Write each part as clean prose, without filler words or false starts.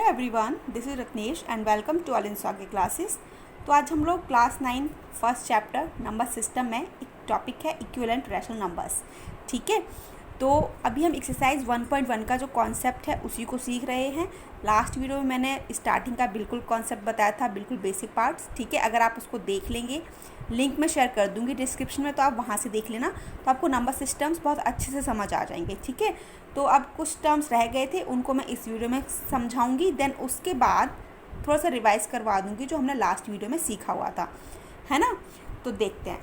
Hello everyone, this is Ratnesh and welcome to all in स्वागे classes. तो आज हम लोग class 9 first chapter number system में एक टॉपिक है इक्विवेलेंट रैशनल नंबर्स। ठीक है, तो अभी हम एक्सरसाइज 1.1 का जो कॉन्सेप्ट है उसी को सीख रहे हैं। लास्ट वीडियो में मैंने स्टार्टिंग का बिल्कुल कॉन्सेप्ट बताया था, बिल्कुल बेसिक पार्ट्स। ठीक है, अगर आप उसको देख लेंगे, लिंक में शेयर कर दूंगी डिस्क्रिप्शन में, तो आप वहाँ से देख लेना, तो आपको नंबर सिस्टम्स बहुत अच्छे से समझ आ जाएंगे। ठीक है, तो अब कुछ टर्म्स रह गए थे, उनको मैं इस वीडियो में समझाऊंगी, देन उसके बाद थोड़ा सा रिवाइज करवा दूंगी जो हमने लास्ट वीडियो में सीखा हुआ था, है ना। तो देखते हैं,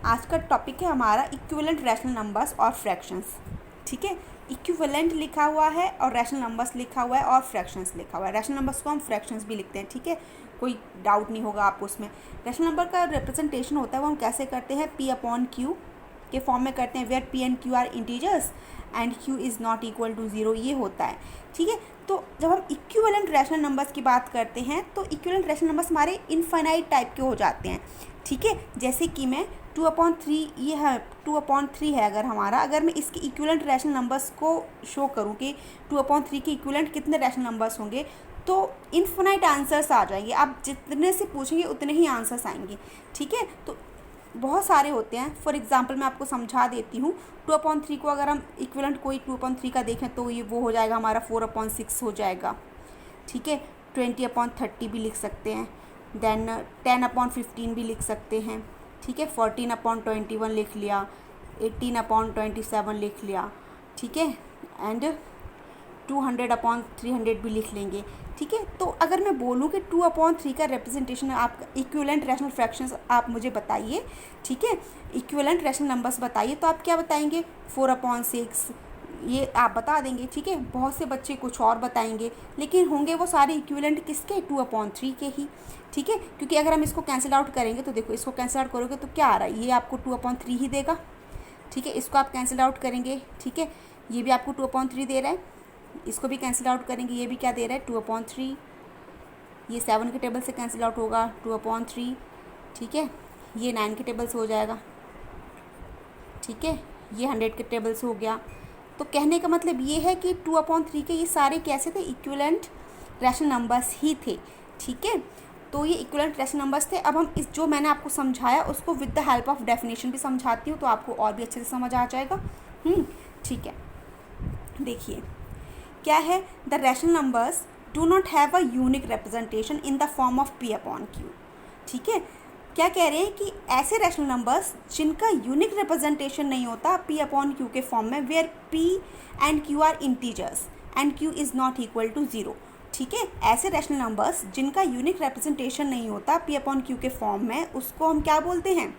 आज का टॉपिक है हमारा इक्विवेलेंट रैशनल नंबर्स और फ्रैक्शंस। ठीक है, इक्विवेलेंट लिखा हुआ है और रैशनल नंबर्स लिखा हुआ है और फ्रैक्शंस लिखा हुआ है। रैशनल नंबर्स को हम फ्रैक्शंस भी लिखते हैं। ठीक है, कोई डाउट नहीं होगा आपको उसमें। रैशनल नंबर का रिप्रेजेंटेशन होता है वो हम कैसे करते हैं, P/Q के फॉर्म में करते हैं, where P and Q are integers and Q is not equal to 0, ये होता है। ठीक है, तो जब हम इक्विवेलेंट रैशनल नंबर्स की बात करते हैं तो इक्विवेलेंट रैशनल नंबर्स हमारे इनफाइनाइट टाइप के हो जाते हैं। ठीक है, जैसे कि मैं 2/3 ये है 2/3 है, अगर मैं इसके इक्विवेलेंट रैशनल नंबर्स को शो करूँ कि 2/3 के इक्विवेलेंट कितने रैशनल नंबर्स होंगे, तो इनफाइनाइट आंसर्स आ जाएंगे। आप जितने से पूछेंगे उतने ही आंसर्स आएंगे। ठीक है, तो बहुत सारे होते हैं। फॉर एग्जांपल मैं आपको समझा देती हूँ। 2/3 को अगर हम इक्विवेलेंट कोई 2/3 का देखें तो ये वो हो जाएगा हमारा 4/6 हो जाएगा। ठीक है, 20/30 भी लिख सकते हैं, देन 10/15 भी लिख सकते हैं। ठीक है, 14/21 लिख लिया, 18/27 लिख लिया। ठीक है, एंड 200/300 भी लिख लेंगे। ठीक है, तो अगर मैं बोलूँ कि 2/3 का रिप्रेजेंटेशन आपका इक्विवेलेंट रैशनल फ्रैक्शंस आप मुझे बताइए। ठीक है, इक्विवेलेंट रैशनल नंबर्स बताइए, तो आप क्या बताएंगे, 4/6 ये आप बता देंगे। ठीक है, बहुत से बच्चे कुछ और बताएंगे, लेकिन होंगे वो सारे इक्विवेलेंट किसके, 2/3 के ही। ठीक है, क्योंकि अगर हम इसको कैंसिल आउट करेंगे तो देखो, इसको कैंसिल आउट करोगे तो क्या आ रहा है, ये आपको 2/3 ही देगा। ठीक है, इसको आप कैंसिल आउट करेंगे, ठीक है, ये भी आपको 2/3 दे रहा है। इसको भी कैंसिल आउट करेंगे, ये भी क्या दे रहा है, 2/3। ये 7 के टेबल से कैंसिल आउट होगा, 2/3। ठीक है, ये 9 के टेबल से हो जाएगा। ठीक है, ये 100 के टेबल से हो गया। तो कहने का मतलब ये है कि 2/3 के ये सारे कैसे थे, इक्विवेलेंट रैशनल नंबर्स ही थे। ठीक है, तो ये इक्विवेलेंट रैशनल नंबर्स थे। अब हम इस जो मैंने आपको समझाया उसको with the help of definition भी समझाती हूँ, तो आपको और भी अच्छे से समझ आ जाएगा। ठीक है, देखिए क्या है, the rational numbers do not have a unique representation in the form of P/Q। ठीक है, क्या कह रहे हैं कि ऐसे रैशनल नंबर्स जिनका यूनिक रिप्रेजेंटेशन नहीं होता P/Q के फॉर्म में, where P and Q are integers and Q is not equal to 0। ठीक है, ऐसे रैशनल नंबर्स जिनका यूनिक रिप्रेजेंटेशन नहीं होता P/Q के फॉर्म में, उसको हम क्या बोलते हैं,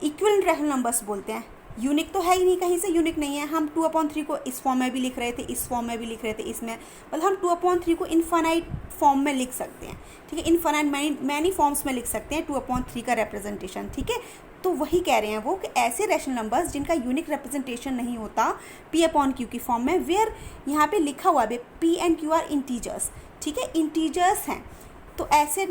इक्विवेलेंट रैशनल नंबर्स बोलते हैं। यूनिक तो है ही नहीं, कहीं से यूनिक नहीं है। हम 2/3 को इस फॉर्म में भी लिख रहे थे, इस फॉर्म में भी लिख रहे थे, इसमें मतलब हम 2/3 को इनफाइनाइट फॉर्म में लिख सकते हैं। ठीक है, इनफाइनाइट मैनी फॉर्म्स में लिख सकते हैं 2/3 का रिप्रेजेंटेशन। ठीक है, तो वही कह रहे हैं वो कि ऐसे रैशनल नंबर्स जिनका यूनिक रिप्रेजेंटेशन नहीं होता P/Q की फॉर्म में, वेयर यहाँ पे लिखा हुआ है P and Q are integers. ठीक है, इंटीजर्स हैं, तो ऐसे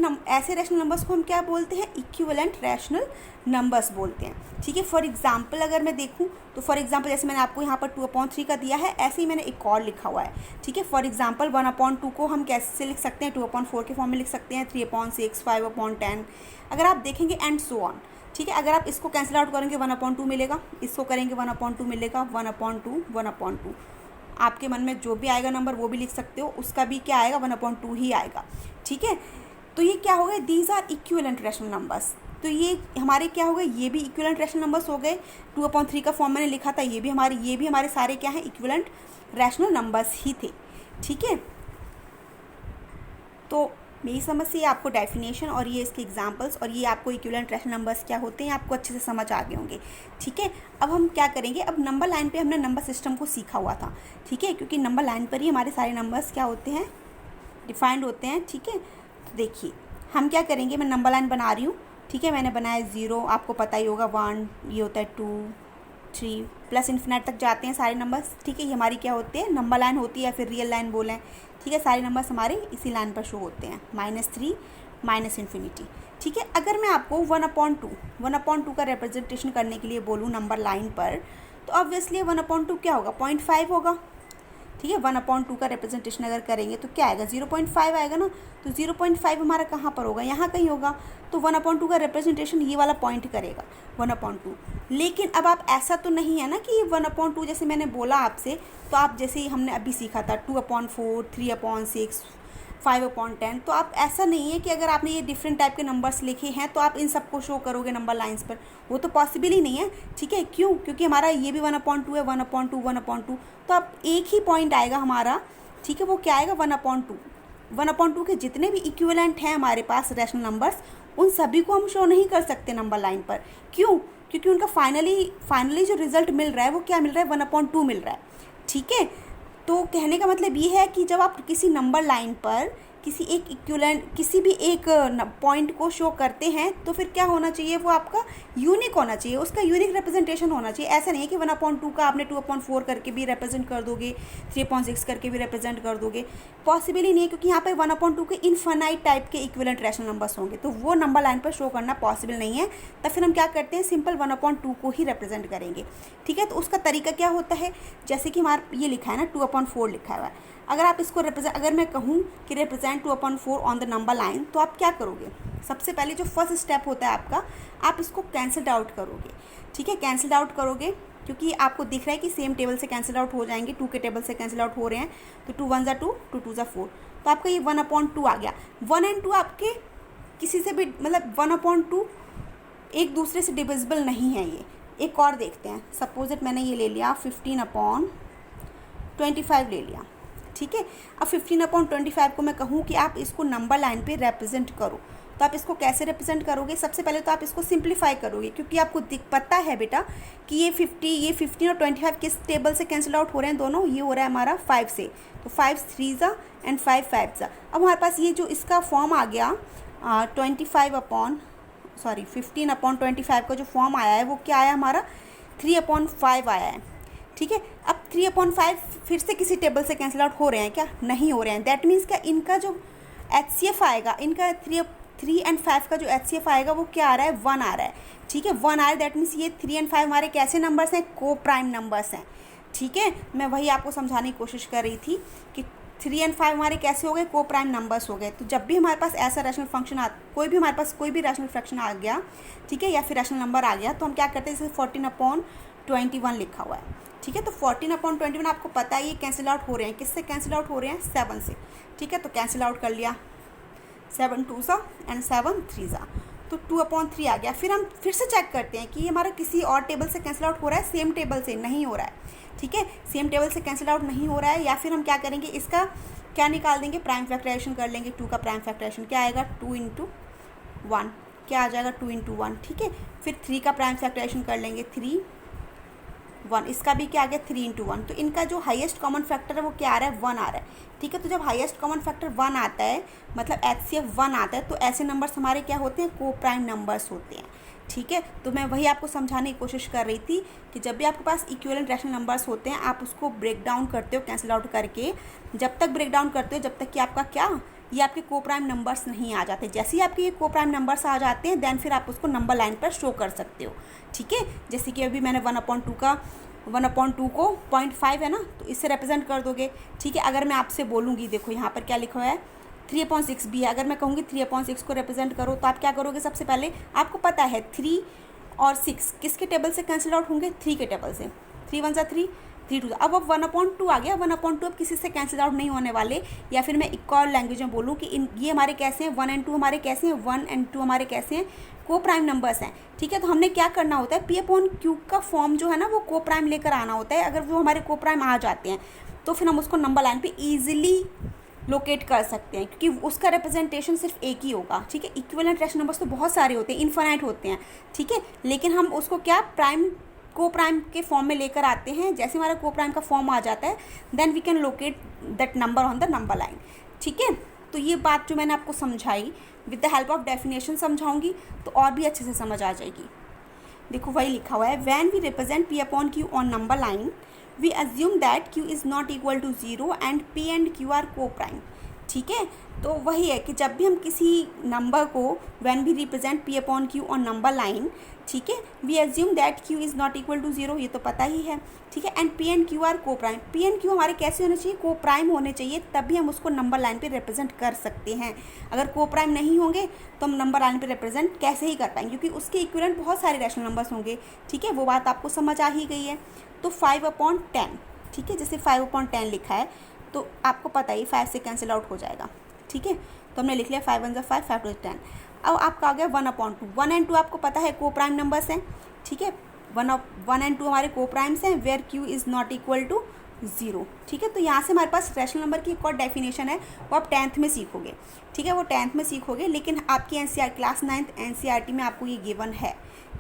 रैशनल नंबर्स को हम क्या बोलते हैं, इक्विवेलेंट रैशनल नंबर्स बोलते हैं। ठीक है, फॉर एग्जांपल अगर मैं देखूं तो फॉर एग्जांपल जैसे मैंने आपको यहाँ पर 2/3 का दिया है, ऐसे ही मैंने एक और लिखा हुआ है। ठीक है, फॉर एग्जांपल 1/2 को हम कैसे लिख सकते हैं, 2/4 के फॉर्म में लिख सकते हैं, 3/6, 5/10, अगर आप देखेंगे एंड सो ऑन। ठीक है, अगर आप इसको कैंसिल आउट करेंगे 1/2 मिलेगा, इसको करेंगे 1/2 मिलेगा, 1/2, 1/2। आपके मन में जो भी आएगा नंबर वो भी लिख सकते हो, उसका भी क्या आएगा, 1/2 ही आएगा। ठीक है, तो ये क्या हो गए, these are equivalent rational numbers. तो ये हमारे क्या हो गए, ये भी इक्विवेलेंट रैशनल नंबर्स हो गए। 2/3 का फॉर्म मैंने लिखा था, ये भी हमारे सारे क्या हैं, इक्विवेलेंट रैशनल नंबर्स ही थे। ठीक है, तो मेरी समझ से आपको डेफिनेशन और ये इसके एग्जांपल्स और ये आपको इक्विवेलेंट रैशनल नंबर्स क्या होते हैं आपको अच्छे से समझ आ गए होंगे। ठीक है, अब हम क्या करेंगे, अब नंबर लाइन पे हमने नंबर सिस्टम को सीखा हुआ था। ठीक है, क्योंकि नंबर लाइन पर ही हमारे सारे नंबर्स क्या होते हैं, डिफाइंड होते हैं। ठीक है, तो देखिए हम क्या करेंगे, मैं नंबर लाइन बना रही हूँ। ठीक है, मैंने बनाया 0, आपको पता ही होगा 1, ये होता है 2, 3 प्लस इन्फिनिट तक जाते हैं सारे नंबर्स। ठीक है, ये हमारी क्या होती है, नंबर लाइन होती है या फिर रियल लाइन बोलें। ठीक है, सारे नंबर्स हमारे इसी लाइन पर शो होते हैं, -3 -इन्फिनिटी। ठीक है, अगर मैं आपको 1/2 का रिप्रेजेंटेशन करने के लिए बोलूँ नंबर लाइन पर, तो ऑब्वियसली 1/2 क्या होगा, 0.5 होगा। ठीक है। 1/2 का रिप्रेजेंटेशन अगर करेंगे तो क्या आएगा, 0.5 आएगा ना। तो 0.5 हमारा कहाँ पर होगा, यहाँ कहीं होगा। तो 1/2 का रिप्रेजेंटेशन ये वाला पॉइंट करेगा 1/2। लेकिन अब आप ऐसा तो नहीं है ना कि 1/2 जैसे मैंने बोला आपसे, तो आप जैसे ही हमने अभी सीखा था 2/4, 3/6, 5/10, तो आप ऐसा नहीं है कि अगर आपने ये डिफरेंट टाइप के नंबर्स लिखे हैं तो आप इन सबको शो करोगे नंबर लाइंस पर, वो तो पॉसिबल ही नहीं है। ठीक है, क्यों, क्योंकि हमारा ये भी 1/2 है, 1/2, 1/2, तो आप एक ही पॉइंट आएगा हमारा। ठीक है, वो क्या आएगा, 1/2। 1/2 के जितने भी इक्विवेलेंट हैं हमारे पास रैशनल नंबर्स, उन सभी को हम शो नहीं कर सकते नंबर लाइन पर। क्यों, क्योंकि उनका फाइनली जो रिजल्ट मिल रहा है वो क्या मिल रहा है, 1/2 मिल रहा है। ठीक है, तो कहने का मतलब ये है कि जब आप किसी नंबर लाइन पर किसी एक इक्विवेलेंट, किसी भी एक पॉइंट को शो करते हैं तो फिर क्या होना चाहिए, वो आपका यूनिक होना चाहिए, उसका यूनिक रिप्रेजेंटेशन होना चाहिए। ऐसा नहीं है कि 1/2 का आपने 2/4 करके भी रिप्रेजेंट कर दोगे, 3/6 करके भी रिप्रेजेंट कर दोगे, पॉसिबल ही नहीं है, क्योंकि यहाँ पे 1/2 के इनफाइनाइट टाइप के इक्विवेलेंट रैशनल नंबर्स होंगे, तो वो नंबर लाइन पर शो करना पॉसिबल नहीं है। तब फिर हम क्या करते हैं, सिंपल 1/2 को ही रिप्रेजेंट करेंगे। ठीक है, तो उसका तरीका क्या होता है, जैसे कि हमारा ये लिखा है ना 2/4 लिखा हुआ है, अगर आप इसको अगर मैं कहूँ कि represent 2/4 on the number line, तो आप क्या करोगे, सबसे पहले जो फर्स्ट स्टेप होता है आपका, आप इसको कैंसिल आउट करोगे। ठीक है, कैंसिल आउट करोगे क्योंकि आपको दिख रहा है कि सेम टेबल से कैंसिल आउट हो जाएंगे, 2 के टेबल से कैंसिल आउट हो रहे हैं, तो 2 1 ज़ा 2, 2 2 ज़ा 4, तो आपका ये 1/2 आ गया। 1 और 2 आपके किसी से भी, मतलब 1/2 एक दूसरे से डिविजिबल नहीं है। ये एक और देखते हैं, सपोजिट मैंने ये ले लिया 15/25 ले लिया। ठीक है, अब 15/25 को मैं कहूँ कि आप इसको नंबर लाइन पे रिप्रेजेंट करो, तो आप इसको कैसे रिप्रेजेंट करोगे, सबसे पहले तो आप इसको सिंप्लीफाई करोगे, क्योंकि आपको पता है बेटा कि ये 15 और 25 किस टेबल से कैंसिल आउट हो रहे हैं, दोनों, ये हो रहा है हमारा 5 से, तो 5 3 ज़ा एंड 5 5 ज़ा। अब हमारे पास ये जो इसका फॉर्म आ गया 15/25 का जो फॉर्म आया है वो क्या आया हमारा, 3/5 आया है। ठीक है, अब 3/5 फिर से किसी टेबल से कैंसिल आउट हो रहे हैं क्या, नहीं हो रहे हैं। दैट मीन्स क्या, इनका जो HCF आएगा, इनका 3 और 5 का जो HCF आएगा वो क्या आ रहा है, 1 आ रहा है। ठीक है, 1 आ रहा है, दैट मीन्स ये 3 और 5 हमारे कैसे नंबर्स हैं, को प्राइम नंबर्स हैं। ठीक है, मैं वही आपको समझाने की कोशिश कर रही थी कि 3 और 5 हमारे कैसे हो गए, को प्राइम नंबर्स हो गए। तो जब भी हमारे पास ऐसा रैशनल फंक्शन कोई भी हमारे पास कोई भी रैशनल फ्रैक्शन आ गया, ठीक है, या फिर रैशनल नंबर आ गया, तो हम क्या करते हैं, जैसे 14/21 लिखा हुआ है। ठीक है, तो 14/21 आपको पता है ये कैंसिल आउट हो रहे हैं, किससे कैंसिल आउट हो रहे हैं, 7 से। ठीक है, तो कैंसिल आउट कर लिया, 7 2 ज़ा एंड 7 3 ज़ा, तो 2/3 आ गया। फिर हम फिर से चेक करते हैं कि ये हमारा किसी और टेबल से कैंसिल आउट हो रहा है, सेम टेबल से नहीं हो रहा है। ठीक है, सेम टेबल से कैंसिल आउट नहीं हो रहा है, या फिर हम क्या करेंगे, इसका क्या निकाल देंगे, प्राइम फैक्टराइजेशन कर लेंगे। 2 का प्राइम फैक्टराइजेशन क्या आएगा, 2 × 1, क्या आ जाएगा, 2 × 1। ठीक है, फिर 3 का प्राइम फैक्टराइजेशन कर लेंगे, 3 1, इसका भी क्या आ गया, 3 × 1। तो इनका जो हाईएस्ट कॉमन फैक्टर है वो क्या आ रहा है, 1 आ रहा है। ठीक है, तो जब हाईएस्ट कॉमन फैक्टर 1 आता है, मतलब HCF 1 आता है, तो ऐसे नंबर्स हमारे क्या होते हैं, को प्राइम नंबर्स होते हैं। ठीक है, तो मैं वही आपको समझाने की कोशिश कर रही थी कि जब भी आपके पास इक्विवेलेंट रैशनल नंबर्स होते हैं, आप उसको ब्रेक डाउन करते हो कैंसिल आउट करके। जब तक ब्रेक डाउन करते हो, जब तक कि आपका क्या, ये आपके को प्राइम नंबर्स नहीं आ जाते। जैसे ही आपके ये को प्राइम नंबर्स आ जाते हैं, देन फिर आप उसको नंबर लाइन पर शो कर सकते हो। ठीक है, जैसे कि अभी मैंने 1/2 को 0.5 है ना, तो इससे रिप्रेजेंट कर दोगे। ठीक है, अगर मैं आपसे बोलूँगी, देखो यहाँ पर क्या लिखा हुआ है, 3/6 भी है, अगर मैं कहूँगी 3/6 को रिप्रेजेंट करो, तो आप क्या करोगे, सबसे पहले आपको पता है 3 और 6 किसके टेबल से कैंसिल आउट होंगे, 3 के टेबल से, 3 1 ज़ा 3, 3 2 अब 1/2 आ गया। 1/2 अब किसी से कैंसिल आउट नहीं होने वाले। या फिर मैं एक और लैंग्वेज में बोलूँ कि ये हमारे कैसे हैं, 1 और 2 हमारे कैसे हैं, 1 और 2 हमारे कैसे हैं, को प्राइम नंबर्स हैं। ठीक है, तो हमने क्या करना होता है, P/Q का फॉर्म जो है ना, वो को प्राइम लेकर आना होता है। अगर वो हमारे को प्राइम आ जाते हैं तो फिर हम उसको नंबर लाइन पे इजीली लोकेट कर सकते हैं, क्योंकि उसका रिप्रेजेंटेशन सिर्फ एक ही होगा। ठीक है, इक्विवेलेंट रैशनल नंबर्स तो बहुत सारे होते हैं, इनफाइनाइट होते हैं। ठीक है, लेकिन हम उसको क्या को प्राइम के फॉर्म में लेकर आते हैं। जैसे हमारा को प्राइम का फॉर्म आ जाता है, then we can locate that number on the number line. ठीक है, तो ये बात जो मैंने आपको समझाई, with the help of definition समझाऊंगी तो और भी अच्छे से समझ आ जाएगी। देखो वही लिखा हुआ है, when we represent P/Q on number line, we assume that Q is not equal to 0 and P and Q are coprime. ठीक है। तो वही है कि जब भी हम किसी नंबर को when we represent P upon Q on number line, ठीक है, we assume that Q is not equal to zero, ये तो पता ही है, ठीक है। And P and Q are coprime, P and Q हमारे कैसे होने चाहिए, को प्राइम होने चाहिए, तभी हम उसको नंबर लाइन पे रिप्रेजेंट कर सकते हैं। अगर को प्राइम नहीं होंगे तो हम नंबर लाइन पे रिप्रेजेंट कैसे ही कर पाएंगे, क्योंकि उसके इक्विवेलेंट बहुत सारे रैशनल नंबर्स होंगे, ठीक है। वो बात आपको समझ आ ही गई है। तो 5/10, ठीक है, जैसे 5/10 लिखा है तो आपको पता ही 5 से कैंसिल आउट हो जाएगा, ठीक है। तो हमने लिख लिया 5 1 5, 5 2 10। अब आपका आ गया 1/2, 1 एंड 2 आपको पता है को प्राइम नंबर्स हैं, ठीक है। 1 एंड 2 हमारे को प्राइम्स हैं where Q is not equal to zero, ठीक है। तो यहाँ से हमारे पास रैशनल नंबर की एक और डेफिनेशन है, वो आप 10th में सीखोगे, ठीक है, वो 10th में सीखोगे, लेकिन आपकी NCERT क्लास 9th NCERT में आपको ये गिवन है,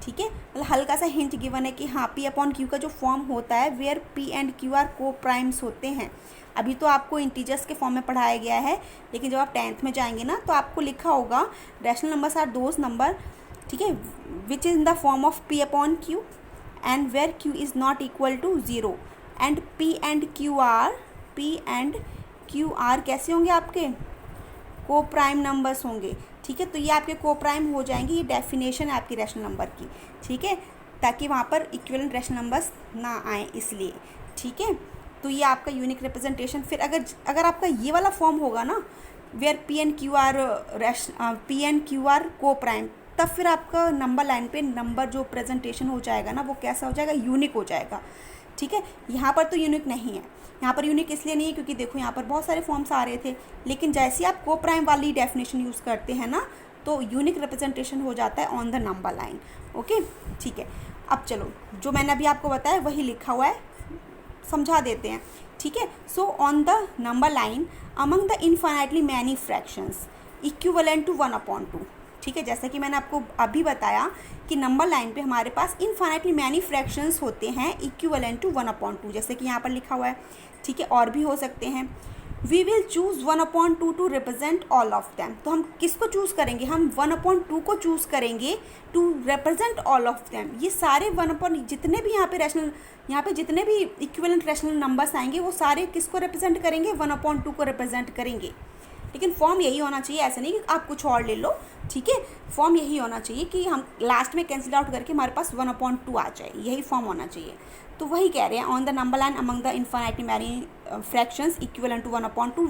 ठीक है। मतलब हल्का सा हिंट गिवन है कि हाँ पी अपॉन क्यू का जो फॉर्म होता है where P and Q are coprimes होते हैं। अभी तो आपको इंटीजर्स के फॉर्म में पढ़ाया गया है, लेकिन जब आप 10th में जाएंगे ना तो आपको लिखा होगा rational numbers are those number, ठीक है, which is in the form of P upon Q and where Q is not equal to zero and P and Q are कैसे होंगे आपके, को प्राइम नंबर्स होंगे, ठीक है। तो ये आपके को प्राइम हो जाएंगे, ये डेफिनेशन है आपकी रैशनल नंबर की, ठीक है, ताकि वहाँ पर इक्विवेलेंट रैशनल नंबर्स ना आए इसलिए, ठीक है। तो ये आपका यूनिक रिप्रेजेंटेशन। फिर अगर आपका ये वाला फॉर्म होगा ना where P and Q are coprime, तब फिर आपका नंबर लाइन पे नंबर जो प्रेजेंटेशन हो जाएगा ना वो कैसा हो जाएगा, यूनिक हो जाएगा, ठीक है। यहाँ पर तो यूनिक नहीं है, यहाँ पर यूनिक इसलिए नहीं है क्योंकि देखो यहाँ पर बहुत सारे फॉर्म्स आ रहे थे, लेकिन जैसे आप को प्राइम वाली डेफिनेशन यूज़ करते हैं ना तो यूनिक रिप्रेजेंटेशन हो जाता है on the number line, okay, ठीक है। अब चलो जो मैंने अभी आपको बताया वही लिखा हुआ है, समझा देते हैं, ठीक है। So on the number line among the infinitely many fractions equivalent to 1/2, ठीक है। जैसा कि मैंने आपको अभी बताया कि नंबर लाइन पे हमारे पास इनफाइनाइटली मैनी फ्रैक्शंस होते हैं इक्विवेलेंट टू 1/2, जैसे कि यहाँ पर लिखा हुआ है, ठीक है, और भी हो सकते हैं। We will choose 1/2 to represent all of them, तो हम किसको चूज़ करेंगे, हम 1/2 को चूज़ करेंगे to represent all of them. ये सारे जितने भी यहाँ पे जितने भी इक्विवेलेंट रैशनल नंबर्स आएंगे वो सारे किसको रिप्रेजेंट करेंगे, 1/2 को रिप्रेजेंट करेंगे। लेकिन फॉर्म यही होना चाहिए, ऐसा नहीं कि आप कुछ और ले लो, ठीक है। फॉर्म यही होना चाहिए कि हम लास्ट में कैंसिल आउट करके हमारे पास 1/2 आ जाए, यही फॉर्म होना चाहिए। तो वही कह रहे हैं on the number line among the infinitely many fractions equivalent to 1/2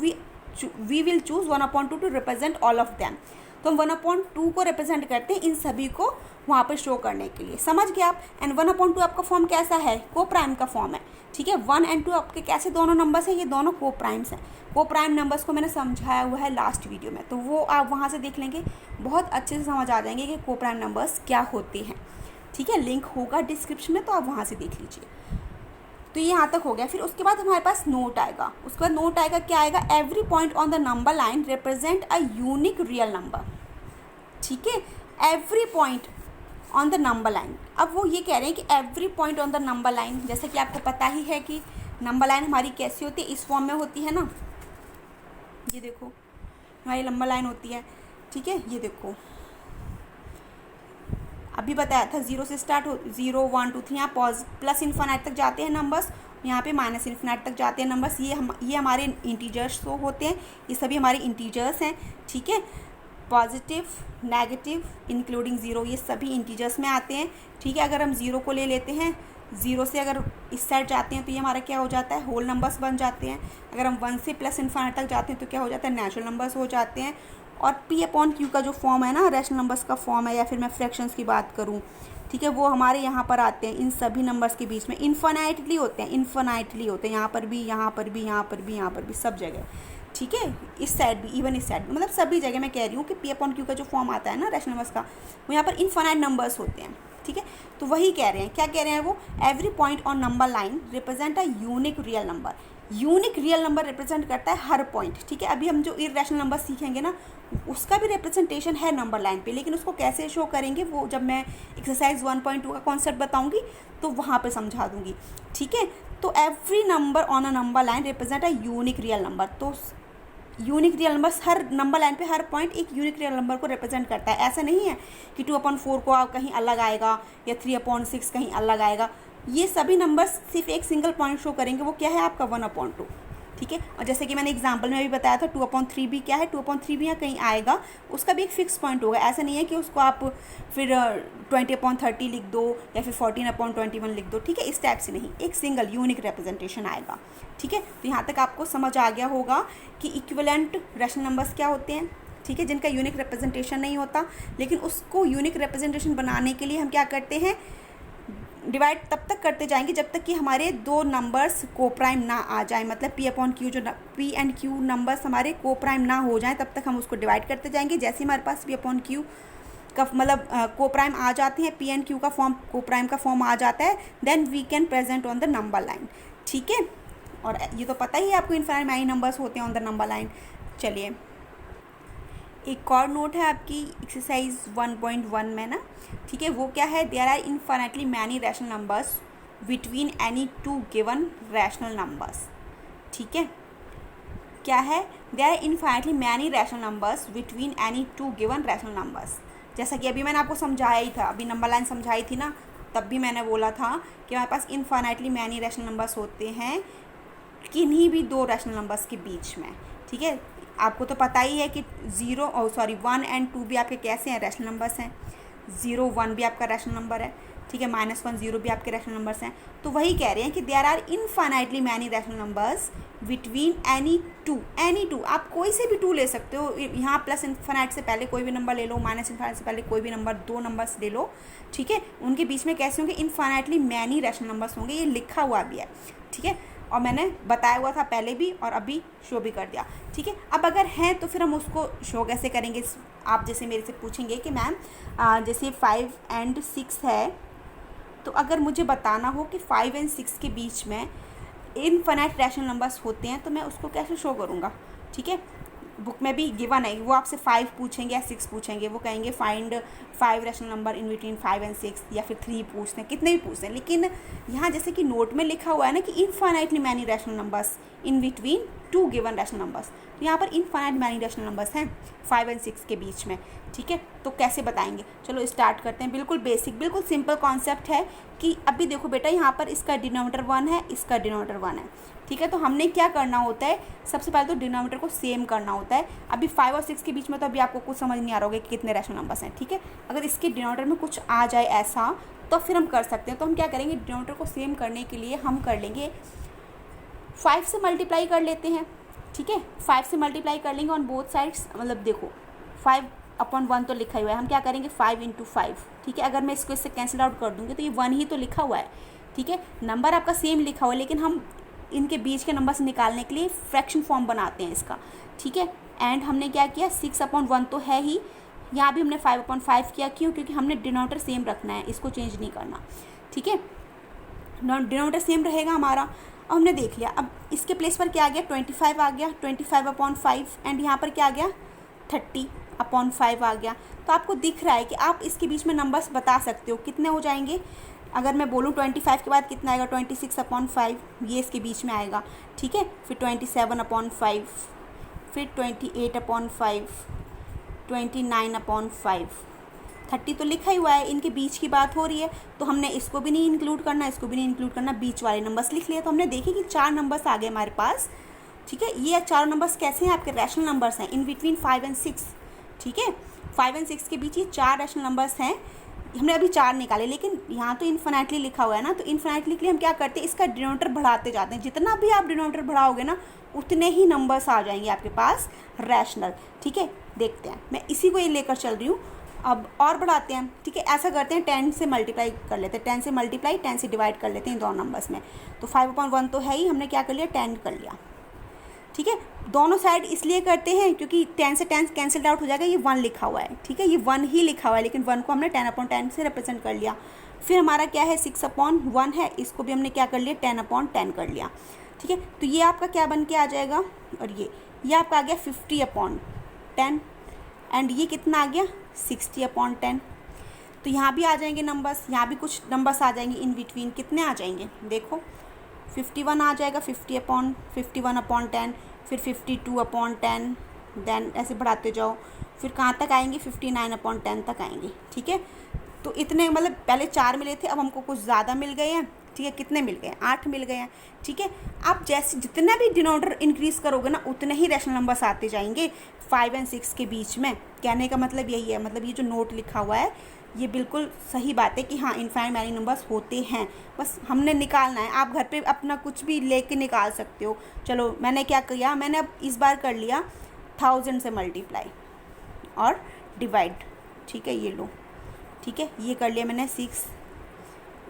we will choose 1/2 to represent all of them. तो हम 1/2 को रिप्रेजेंट करते हैं इन सभी को वहाँ पर शो करने के लिए, समझ गए आप। एंड 1/2 आपका फॉर्म कैसा है, को प्राइम का फॉर्म है, ठीक है। 1 एंड 2 आपके कैसे दोनों नंबर्स हैं, ये दोनों को प्राइम्स हैं। को प्राइम नंबर्स को मैंने समझाया हुआ है लास्ट वीडियो में, तो वो आप वहाँ से देख लेंगे, बहुत अच्छे से समझ आ जाएंगे कि को प्राइम नंबर्स क्या होते हैं, ठीक है। लिंक होगा डिस्क्रिप्शन में, तो आप वहाँ से देख लीजिए। तो ये यहाँ तक हो गया। फिर उसके बाद हमारे पास नोट आएगा, उसके बाद नोट आएगा, क्या आएगा, every point on the number line represent a unique real number, ठीक है। Every point on the number line, अब वो ये कह रहे हैं कि every point on the number line, जैसे कि आपको पता ही है कि नंबर लाइन हमारी कैसी होती है, इस फॉर्म में होती है ना, ये देखो हमारी नंबर लाइन होती है, ठीक है। ये देखो अभी बताया था 0 से स्टार्ट हो, 0 1 2 3, यहाँ प्लस इन्फिनिट तक जाते हैं नंबर्स, यहाँ पे माइनस इन्फिनिट तक जाते हैं नंबर्स। ये हमारे इंटीजर्स तो होते हैं, ये सभी हमारे इंटीजर्स हैं, ठीक है। पॉजिटिव, नेगेटिव, इंक्लूडिंग ज़ीरो, ये सभी इंटीजर्स में आते हैं, ठीक है। अगर हम ज़ीरो को ले लेते हैं, ज़ीरो से अगर इस साइड जाते हैं तो ये हमारा क्या हो जाता है, होल नंबर्स बन जाते हैं। अगर हम 1 से प्लस इन्फिनिट तक जाते हैं तो क्या हो जाता है, नेचुरल नंबर्स हो जाते हैं। और पी अपॉन क्यू का जो फॉर्म है ना, रैशनल नंबर्स का फॉर्म है, या फिर मैं फ्रैक्शंस की बात करूँ, ठीक है, वो हमारे यहाँ पर आते हैं इन सभी नंबर्स के बीच में, इन्फिनिटली होते हैं, इन्फिनिटली होते हैं, यहाँ पर भी, यहाँ पर भी, यहाँ पर भी, यहाँ पर भी, सब जगह, ठीक है। इस साइड भी, इवन इस साइड भी, मतलब सभी जगह मैं कह रही हूँ कि पी अपॉन क्यू का जो फॉर्म आता है ना रैशनल नंबर्स का, वो यहाँ पर इनफाइनाइट नंबर्स होते हैं, ठीक है। तो वही कह रहे हैं, क्या कह रहे हैं वो, every point on number line represent a unique real number. Unique real number represent करता है हर पॉइंट, ठीक है। अभी हम जो इररेशनल नंबर सीखेंगे ना, उसका भी रिप्रेजेंटेशन है नंबर लाइन पे, लेकिन उसको कैसे शो करेंगे वो जब मैं एक्सरसाइज 1.2 का कॉन्सेप्ट बताऊंगी तो वहाँ पे समझा दूंगी, ठीक है। तो every number on a number line represent a unique real number. तो यूनिक रियल नंबर्स हर नंबर लाइन पे हर पॉइंट एक यूनिक रियल नंबर को रिप्रेजेंट करता है। ऐसा नहीं है कि 2/4 को आप कहीं अलग आएगा या 3/6 कहीं अलग आएगा। ये सभी नंबर्स सिर्फ एक सिंगल पॉइंट शो करेंगे, वो क्या है आपका 1/2, ठीक है। और जैसे कि मैंने एग्जांपल में भी बताया था 2/3 भी क्या है, 2/3 भी यहाँ कहीं आएगा, उसका भी एक फिक्स पॉइंट होगा। ऐसा नहीं है कि उसको आप फिर 20/30 लिख दो या फिर 14/21 लिख दो, ठीक है, इस टाइप से नहीं, एक सिंगल यूनिक रिप्रेजेंटेशन आएगा। ठीक है, तो यहाँ तक आपको समझ आ गया होगा कि इक्विवेलेंट रैशनल नंबर्स क्या होते हैं। ठीक है, जिनका यूनिक रिप्रेजेंटेशन नहीं होता, लेकिन उसको यूनिक रिप्रेजेंटेशन बनाने के लिए हम क्या करते हैं, डिवाइड तब तक करते जाएंगे जब तक कि हमारे दो नंबर्स को प्राइम ना आ जाए, मतलब P/Q जो P एंड Q नंबर्स हमारे को प्राइम ना हो जाएं, तब तक हम उसको डिवाइड करते जाएंगे। जैसे ही हमारे पास P/Q का मतलब को प्राइम आ जाते हैं, P एंड Q का फॉर्म को प्राइम का फॉर्म आ जाता है, then we can present on the number line. ठीक है, और ये तो पता ही है आपको इनफाइनाइट मैनी नंबर्स होते हैं ऑन द नंबर लाइन। चलिए, एक और नोट है आपकी एक्सरसाइज 1.1 में ना, ठीक है, वो क्या है, there are infinitely many rational numbers between any two given rational numbers. ठीक है, क्या है, there are infinitely many rational numbers between any two given rational numbers. जैसा कि अभी मैंने आपको समझाया ही था, अभी नंबर लाइन समझाई थी ना, तब भी मैंने बोला था कि हमारे पास इनफाइनाइटली मैनी रैशनल नंबर्स होते हैं किन्हीं भी दो रैशनल नंबर्स के बीच में। ठीक है, आपको तो पता ही है कि 1 एंड 2 भी आपके कैसे हैं, रैशनल नंबर्स हैं। 0 1 भी आपका रैशनल नंबर है। ठीक है, -1 0 भी आपके रैशनल नंबर्स हैं। तो वही कह रहे हैं कि there are infinitely many rational numbers between any two, आप कोई से भी टू ले सकते हो। यहाँ प्लस इनफाइनाइट से पहले कोई भी नंबर ले लो, माइनस इनफाइनाइट से पहले कोई भी नंबर, दो नंबर्स ले लो। ठीक है, उनके बीच में कैसे होंगे, इनफाइनाइटली मैनी रैशनल नंबर्स होंगे, ये लिखा हुआ भी है। ठीक है, और मैंने बताया हुआ था पहले भी और अभी शो भी कर दिया। ठीक है, अब अगर हैं तो फिर हम उसको शो कैसे करेंगे। आप जैसे मेरे से पूछेंगे कि मैम जैसे 5 एंड 6 है, तो अगर मुझे बताना हो कि 5 एंड 6 के बीच में इनफाइनाइट रैशनल नंबर्स होते हैं, तो मैं उसको कैसे शो करूँगा। ठीक है, बुक में भी गिवन है, वो आपसे 5 पूछेंगे या 6 पूछेंगे, वो कहेंगे find 5 rational number in between 5 and 6, या फिर 3 पूछते हैं, कितने भी पूछते हैं। लेकिन यहाँ जैसे कि नोट में लिखा हुआ है ना कि infinitely many rational numbers in between 2 given rational numbers, तो यहाँ पर इनफाइनाइट मैनी रैशनल नंबर्स हैं 5 एंड 6 के बीच में। ठीक है, तो कैसे बताएंगे, चलो स्टार्ट करते हैं। बिल्कुल बेसिक, बिल्कुल सिंपल कॉन्सेप्ट है कि अभी देखो बेटा, यहाँ पर इसका डिनोमिनेटर 1 है, इसका डिनोमिनेटर 1 है। ठीक है, तो हमने क्या करना होता है, सबसे पहले तो डिनोमिनेटर को सेम करना होता है। अभी 5 और 6 के बीच में तो अभी आपको कुछ समझ नहीं आ रहा होगा कि कितने रैशनल नंबर्स हैं। ठीक है, अगर इसके डिनोमिनेटर में कुछ आ जाए ऐसा, तो फिर हम कर सकते हैं। तो हम क्या करेंगे, डिनोमिनेटर को सेम करने के लिए हम कर लेंगे 5 से मल्टीप्लाई कर लेते हैं। ठीक है, 5 से मल्टीप्लाई कर लेंगे ऑन बोथ साइड्स, मतलब देखो 5/1 तो लिखा हुआ है, हम क्या करेंगे 5 × 5। ठीक है, अगर मैं इसको इससे कैंसिल आउट कर दूँगी तो ये 1 ही तो लिखा हुआ है। ठीक है, नंबर आपका सेम लिखा हुआ है, लेकिन हम इनके बीच के नंबर से निकालने के लिए फ्रैक्शन फॉर्म बनाते हैं इसका। ठीक है, एंड हमने क्या किया, 6/1 तो है ही, यहाँ भी हमने 5/5 किया। क्यों, क्योंकि हमने डिनोमिनेटर सेम रखना है, इसको चेंज नहीं करना। ठीक है, डिनोमिनेटर सेम रहेगा हमारा। अब हमने देख लिया, अब इसके प्लेस पर क्या आ गया, 25 आ गया, 25/5, एंड यहाँ पर क्या आ गया, 30/5 आ गया। तो आपको दिख रहा है कि आप इसके बीच में नंबर्स बता सकते हो कितने हो जाएंगे। अगर मैं बोलूँ 25 के बाद कितना आएगा, 26/5, ये इसके बीच में आएगा। ठीक है, फिर 27/5, फिर 28/5, 29/5, 30 तो लिखा ही हुआ है, इनके बीच की बात हो रही है, तो हमने इसको भी नहीं इंक्लूड करना, इसको भी नहीं इंक्लूड करना, बीच वाले नंबर्स लिख लिए। तो हमने देखे कि 4 नंबर्स आ गए हमारे पास। ठीक है, ये 4 नंबर्स कैसे हैं, आपके रैशनल नंबर्स हैं इन बिटवीन 5 एंड 6। ठीक है, 5 एंड 6 के बीच ये 4 रैशनल नंबर्स हैं। हमने अभी 4 निकाले, लेकिन यहाँ तो इन्फिनाइटली लिखा हुआ है ना, तो इन्फिनाइटली के लिए हम क्या करते हैं, इसका डिनोमिनेटर बढ़ाते जाते हैं। जितना भी आप डिनोमिनेटर बढ़ाओगे ना, उतने ही नंबर्स आ जाएंगे आपके पास रैशनल। ठीक है, देखते हैं, मैं इसी को ये लेकर चल रही हूँ। अब और बढ़ाते हैं। ठीक है, ऐसा करते हैं, 10 से मल्टीप्लाई कर लेते हैं, 10 से मल्टीप्लाई 10 से डिवाइड कर लेते हैं दोनों नंबर्स में। तो 5/1 तो है ही, हमने क्या कर लिया, 10 कर लिया। ठीक है, दोनों साइड इसलिए करते हैं क्योंकि 10 से 10 कैंसिल आउट हो जाएगा, ये 1 लिखा हुआ है। ठीक है, ये 1 ही लिखा हुआ है, लेकिन 1 को हमने 10/10 से रिप्रेजेंट कर लिया। फिर हमारा क्या है, 6/1 है, इसको भी हमने क्या कर लिया, 10/10 कर लिया। ठीक है, तो ये आपका क्या बन के आ जाएगा, और ये आपका आ गया 50/10, एंड ये कितना आ गया, 60/10। तो यहाँ भी आ जाएंगे नंबर्स, यहाँ भी कुछ नंबर्स आ जाएंगे इन बिटवीन। कितने आ जाएंगे, देखो 51 आ जाएगा, 51/10, फिर 52/10, देन ऐसे बढ़ाते जाओ, फिर कहाँ तक आएंगे, 59/10 तक आएंगे। ठीक है, तो इतने मतलब पहले 4 मिले थे, अब हमको कुछ ज़्यादा मिल गए हैं, ठीक है, कितने मिल गए? 8 मिल गए हैं। ठीक है, आप जैसे जितना भी डिनोमिनेटर इंक्रीज़ करोगे ना उतने ही रैशनल नंबर्स आते जाएंगे 5 और 6 के बीच में। कहने का मतलब यही है, मतलब ये जो नोट लिखा हुआ है ये बिल्कुल सही बात है कि हाँ इनफाइनाइट मैनी नंबर्स होते हैं, बस हमने निकालना है। आप घर पे अपना कुछ भी लेके निकाल सकते हो। चलो मैंने क्या किया, मैंने अब इस बार कर लिया 1000 से मल्टीप्लाई और डिवाइड। ठीक है, ये लो, ठीक है, ये कर लिया मैंने 6।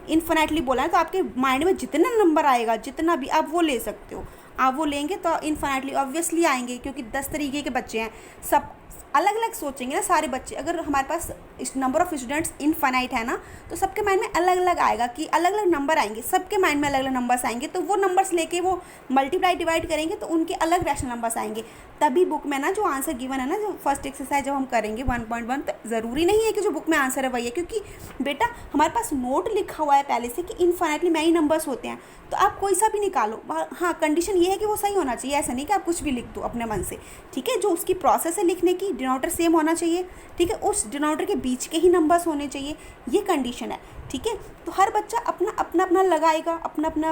इनफाइनाइटली बोला है तो आपके माइंड में जितना नंबर आएगा, जितना भी आप वो ले सकते हो। आप वो लेंगे तो इनफाइनाइटली ऑब्वियसली आएंगे, क्योंकि 10 तरीके के बच्चे हैं, सब अलग अलग सोचेंगे ना सारे बच्चे। अगर हमारे पास नंबर ऑफ स्टूडेंट्स इनफाइनाइट है ना, तो सबके माइंड में अलग अलग आएगा कि अलग अलग नंबर आएंगे, सबके माइंड में अलग अलग नंबर्स आएंगे। तो वो नंबर्स लेके वो मल्टीप्लाई डिवाइड करेंगे तो उनके अलग रैशनल नंबर्स आएंगे। तभी बुक में ना जो आंसर गिवन है ना, जो फर्स्ट एक्सरसाइज जब हम करेंगे 1.1, तो ज़रूरी नहीं है कि जो बुक में आंसर है वही है, क्योंकि बेटा हमारे पास नोट लिखा हुआ है पहले से कि इनफाइनाइटली मैनी नंबर्स होते हैं। तो आप कोई सा भी निकालो, हाँ कंडीशन ये है कि वो सही होना चाहिए, ऐसा नहीं कि आप कुछ भी लिख दो अपने मन से। ठीक है, जो उसकी प्रोसेस है लिखने की, डिनोमिनेटर सेम होना चाहिए। ठीक है, उस डिनोमिनेटर के बीच के ही नंबर्स होने चाहिए, ये कंडीशन है। ठीक है, तो हर बच्चा अपना अपना अपना लगाएगा, अपना अपना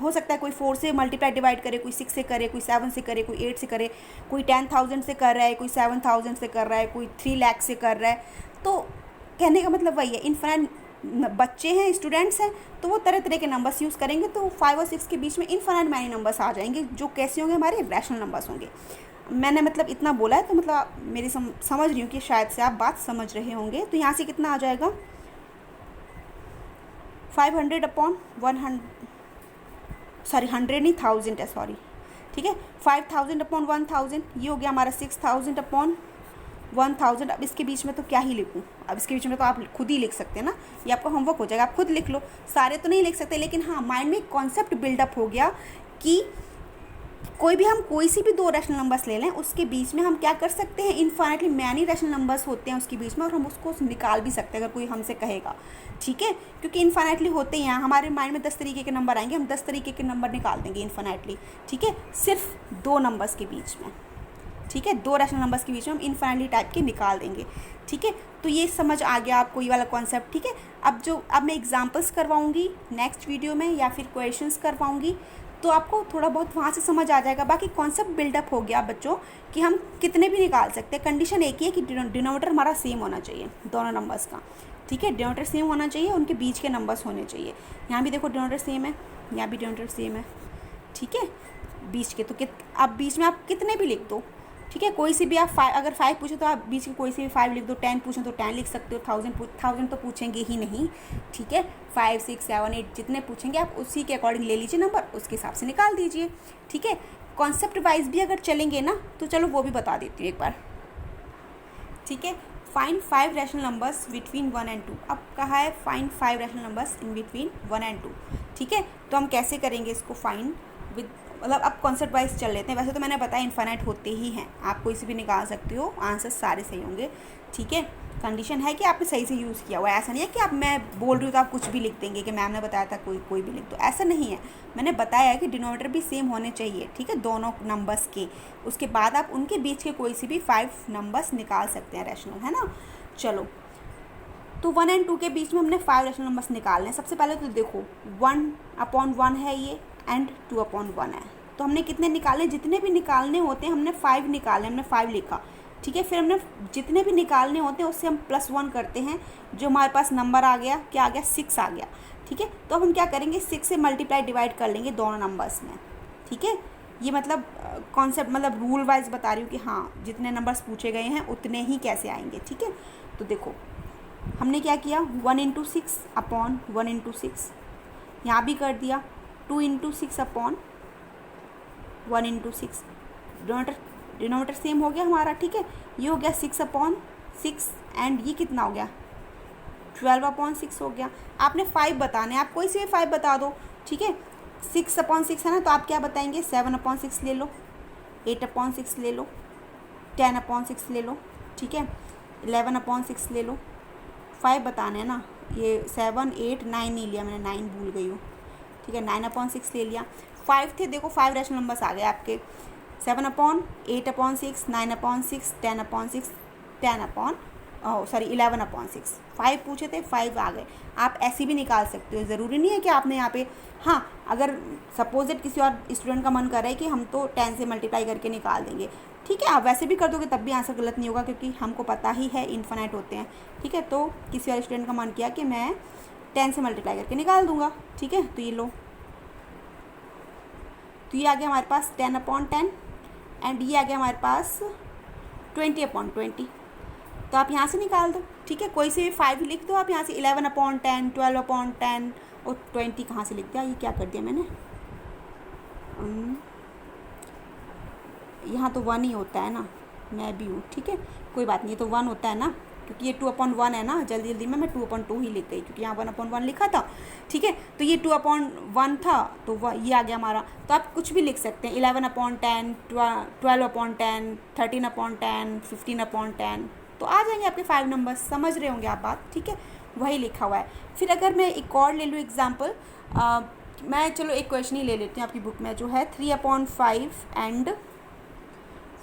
हो सकता है कोई 4 से मल्टीप्लाई डिवाइड करे, कोई 6 से करे, कोई 7 से करे, कोई 8 से करे, कोई 10,000 से कर रहा है, कोई 7,000 से कर रहा है, कोई 3 लाख से कर रहा है। तो कहने का मतलब वही है, इनफाइनाइट बच्चे हैं, स्टूडेंट्स हैं, तो वो तरह तरह के नंबर्स यूज़ करेंगे, तो 5 और 6 के बीच में इनफाइनाइट मैनी नंबर्स आ जाएंगे, जो कैसे होंगे, हमारे रैशनल नंबर्स होंगे। मैंने मतलब इतना बोला है तो मतलब मेरी समझ रही हूँ कि शायद से आप बात समझ रहे होंगे। तो यहाँ से कितना आ जाएगा, 500 अपॉन 100, सॉरी 100 नहीं 1000 है, सॉरी। ठीक है, 5000 अपॉन 1000, ये हो गया हमारा 6000 अपॉन 1000। अब इसके बीच में तो क्या ही लिखूँ, अब इसके बीच में तो आप खुद ही लिख सकते हैं ना, ये आपका होमवर्क हो जाएगा, आप खुद लिख लो। सारे तो नहीं लिख सकते, लेकिन हाँ माइंड में एक कॉन्सेप्ट बिल्डअप हो गया कि कोई सी भी 2 रैशनल नंबर्स ले लें, उसके बीच में हम क्या कर सकते हैं, इनफाइनाइटली मैनी रैशनल नंबर्स होते हैं उसके बीच में, और हम उसको निकाल भी सकते हैं अगर कोई हमसे कहेगा। ठीक है, क्योंकि इनफाइनाइटली होते ही हैं, हमारे माइंड में 10 तरीके के नंबर आएंगे, हम 10 तरीके के नंबर निकाल देंगे इनफाइनाइटली। ठीक है, सिर्फ 2 नंबर्स के बीच में। ठीक है, 2 रैशनल नंबर्स के बीच में हम इनफाइनाइटली टाइप के निकाल देंगे। ठीक है, तो ये समझ आ गया आपको ये वाला कॉन्सेप्ट। ठीक है, अब मैं एग्जांपल्स करवाऊंगी नेक्स्ट वीडियो में, या फिर क्वेश्चंस करवाऊंगी, तो आपको थोड़ा बहुत वहाँ से समझ आ जाएगा। बाकी कॉन्सेप्ट बिल्डअप हो गया बच्चों कि हम कितने भी निकाल सकते हैं। कंडीशन एक ही है कि डिनोमिनेटर हमारा सेम होना चाहिए दोनों नंबर्स का। ठीक है, डिनोमिनेटर सेम होना चाहिए, उनके बीच के नंबर्स होने चाहिए। यहाँ भी देखो डिनोमिनेटर सेम है, यहाँ भी डिनोमिनेटर सेम है। ठीक है, बीच के तो आप बीच में आप कितने भी लिख दो। ठीक है, कोई सी भी आप अगर 5 पूछे तो आप बीच में कोई सी भी 5 लिख दो, 10 पूछें तो 10 लिख सकते हो, 1000 तो पूछेंगे ही नहीं। ठीक है, 5, 6, 7, 8 जितने पूछेंगे आप उसी के अकॉर्डिंग ले लीजिए नंबर, उसके हिसाब से निकाल दीजिए। ठीक है, कॉन्सेप्ट वाइज भी अगर चलेंगे ना तो चलो वो भी बता देती हूँ एक बार। ठीक है, फाइंड 5 रैशनल नंबर्स बिटवीन 1 और 2। अब कहा है find 5 rational numbers in between 1 और 2। ठीक है, तो हम कैसे करेंगे इसको फाइंड विद, मतलब अब कॉन्सेप्ट वाइज चल लेते हैं। वैसे तो मैंने बताया इनफाइनाइट होते ही हैं, आप कोई से भी निकाल सकते हो, आंसर सारे सही होंगे। ठीक है, कंडीशन है कि आपने सही से यूज़ किया हुआ है, ऐसा नहीं है कि आप मैं बोल रही हूँ तो आप कुछ भी लिख देंगे कि मैम ने बताया था कोई भी लिख दो, ऐसा नहीं है। मैंने बताया है कि डिनोमिनेटर भी सेम होने चाहिए। ठीक है, दोनों नंबर्स के, उसके बाद आप उनके बीच के कोई से भी 5 नंबर्स निकाल सकते हैं रैशनल, है ना। चलो, तो 1 और 2 के बीच में हमने 5 रैशनल नंबर्स निकालने हैं। सबसे पहले तो देखो 1/1 है ये, एंड 2/1 है, तो हमने कितने निकाले, जितने भी निकालने होते हैं हमने 5 निकाले, हमने 5 लिखा। ठीक है, फिर हमने जितने भी निकालने होते हैं उससे हम +1 करते हैं, जो हमारे पास नंबर आ गया, क्या आ गया, 6 आ गया। ठीक है, तो अब हम क्या करेंगे, 6 से मल्टीप्लाई डिवाइड कर लेंगे दोनों नंबर्स में। ठीक है, ये मतलब कॉन्सेप्ट, मतलब रूल वाइज बता रही हूँ कि हाँ जितने नंबर्स पूछे गए हैं उतने ही कैसे आएंगे। ठीक है, तो देखो हमने क्या किया, 1 × 6 अपॉन 1 × 6, यहाँ भी कर दिया 2 × 6 अपॉन 1 × 6। डिनोमिनेटर सेम हो गया हमारा। ठीक है, ये हो गया 6/6, एंड ये कितना हो गया, 12/6 हो गया। आपने 5 बताने, आप कोई से भी 5 बता दो। ठीक है, 6/6 है ना, तो आप क्या बताएंगे, 7/6 ले लो, 8/6 ले लो, 10/6 ले लो। ठीक है, 11/6 ले लो। 5 बताने हैं ना, ये 7, 8, 9 नहीं लिया मैंने, 9 भूल गई हूँ। ठीक है, 9/6 ले लिया। 5 थे, देखो 5 रैशनल नंबर्स आ गए आपके, 7/8/6, 9/6, 10/6, 10/6, सॉरी 11/6, 5 पूछे थे 5 आ गए। आप ऐसे भी निकाल सकते हो, ज़रूरी नहीं है कि आपने यहाँ पे, हाँ अगर सपोज इट किसी और स्टूडेंट का मन कर रहा है कि हम तो 10 से मल्टीप्लाई करके निकाल देंगे, ठीक है, आप वैसे भी कर दोगे तब भी आंसर गलत नहीं होगा, क्योंकि हमको पता ही है इन्फिनिट होते हैं, ठीक है। तो किसी और स्टूडेंट का मन किया कि मैं 10 से मल्टीप्लाई करके निकाल दूंगा, ठीक है। तो ये लो, तो ये आ गया हमारे पास 10/10 एंड ये आ गया हमारे पास 20/20। तो आप यहाँ से निकाल दो, ठीक है, कोई से भी 5 लिख दो आप यहाँ से। 11/10, 12/10 और 20 कहाँ से लिख दिया, ये क्या कर दिया मैंने, यहाँ तो 1 ही होता है ना, मैं भी हूँ, ठीक है, कोई बात नहीं, तो 1 होता है ना, क्योंकि ये 2/1 है ना, जल्दी जल्दी में मैं 2/2 ही लिख गई, क्योंकि यहाँ 1/1 लिखा था, ठीक है। तो ये 2/1 था, तो ये आ गया हमारा। तो आप कुछ भी लिख सकते हैं, 11/10, 12/10, 13/10, 15/10, तो आ जाएंगे आपके 5 नंबर, समझ रहे होंगे आप बात, ठीक है, वही लिखा हुआ है। फिर अगर मैं एक और ले लूँ एग्जाम्पल, मैं चलो एक क्वेश्चन ही ले लेती हूँ आपकी बुक में, जो है 3/5 एंड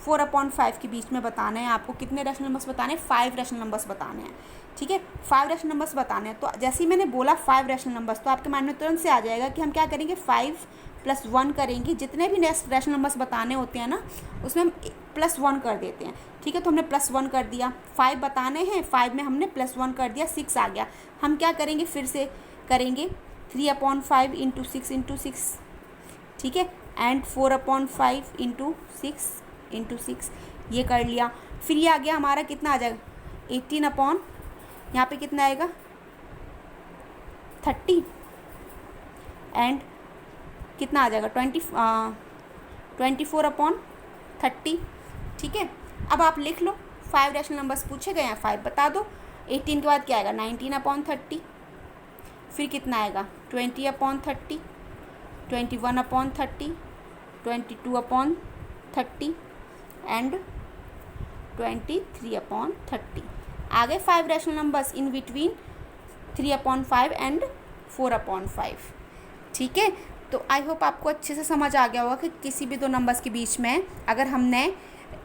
4/5 के बीच में बताना है आपको। कितने रैशनल नंबर्स बताने हैं, 5 रैशनल नंबर्स बताने हैं, ठीक है, 5 रैशनल नंबर्स बताने हैं। तो जैसे ही मैंने बोला 5 रैशनल नंबर्स, तो आपके माइंड में तुरंत से आ जाएगा कि हम क्या करेंगे, 5 + 1 करेंगे। जितने भी रैशनल नंबर्स बताने होते हैं ना, उसमें हम +1 कर देते हैं, ठीक है। तो हमने +1 कर दिया, 5 बताने हैं, 5 में हमने +1 कर दिया, 6 आ गया। हम क्या करेंगे, फिर से करेंगे 3/5 × 6 × 6, ठीक है, एंड 4/5 × 6 × 6, ये कर लिया। फिर ये आ गया हमारा, कितना आ जाएगा, 18 यहाँ पे कितना आएगा 30 एंड कितना आ जाएगा 24/30, ठीक है। अब आप लिख लो, 5 रैशनल नंबर्स पूछे गए हैं, 5 बता दो। 18 के बाद क्या आएगा 19/30, फिर कितना आएगा 20/30, 21/30, 22/30 एंड 23/30। आ गए 5 rational numbers in between 3/5 and 4/5, ठीक है। तो आई होप आपको अच्छे से समझ आ गया होगा कि किसी भी दो नंबर्स के बीच में अगर हमने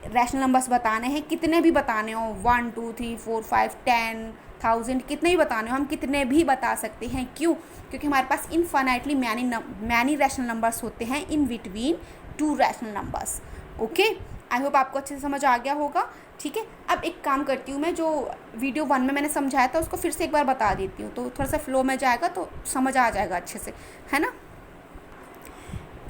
रैशनल नंबर्स बताने हैं, कितने भी बताने हो, 1 2 3 4 5 10 1000, कितने भी बताने हो, हम कितने भी बता सकते हैं। क्यों, क्योंकि हमारे पास इनफाइनाइटली मैनी रैशनल नंबर्स होते हैं in between 2 rational numbers. Okay, I hope आपको अच्छे से समझ आ गया होगा, ठीक है। अब एक काम करती हूँ, मैं जो वीडियो 1 में मैंने समझाया था उसको फिर से एक बार बता देती हूँ, तो थोड़ा सा फ्लो में जाएगा तो समझ आ जाएगा अच्छे से, है ना।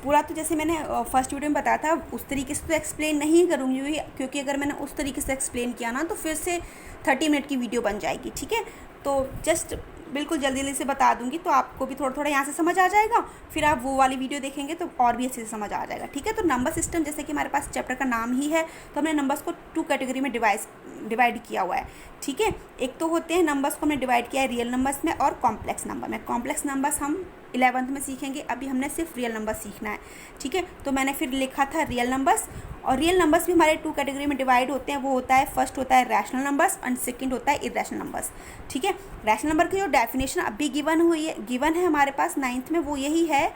पूरा तो जैसे मैंने फर्स्ट वीडियो में बताया था उस तरीके से तो एक्सप्लेन नहीं करूँगी, क्योंकि अगर मैंने उस तरीके से एक्सप्लेन किया ना तो फिर से 30 मिनट की वीडियो बन जाएगी, ठीक है। तो जस्ट बिल्कुल जल्दी जल्दी से बता दूंगी, तो आपको भी थोड़ा थोड़ा यहाँ से समझ आ जाएगा, फिर आप वो वाली वीडियो देखेंगे तो और भी अच्छे से समझ आ जाएगा, ठीक है। तो नंबर सिस्टम, जैसे कि हमारे पास चैप्टर का नाम ही है, तो हमने नंबर्स को 2 कैटेगरी में डिवाइड किया हुआ है, ठीक है। एक तो होते हैं नंबर्स को हमने डिवाइड किया है रियल नंबर्स में और कॉम्प्लेक्स नंबर में। कॉम्प्लेक्स नंबर्स हम 11th में सीखेंगे, अभी हमने सिर्फ रियल नंबर सीखना है, ठीक है। तो मैंने फिर लिखा था रियल नंबर्स, और रियल नंबर्स भी हमारे 2 कैटेगरी में डिवाइड होते हैं। वो होता है, फर्स्ट होता है रैशनल नंबर्स एंड सेकंड होता है इरेशनल नंबर्स, ठीक है। रैशनल नंबर की जो डेफिनेशन अभी गिवन है हमारे पास 9th में, वो यही है,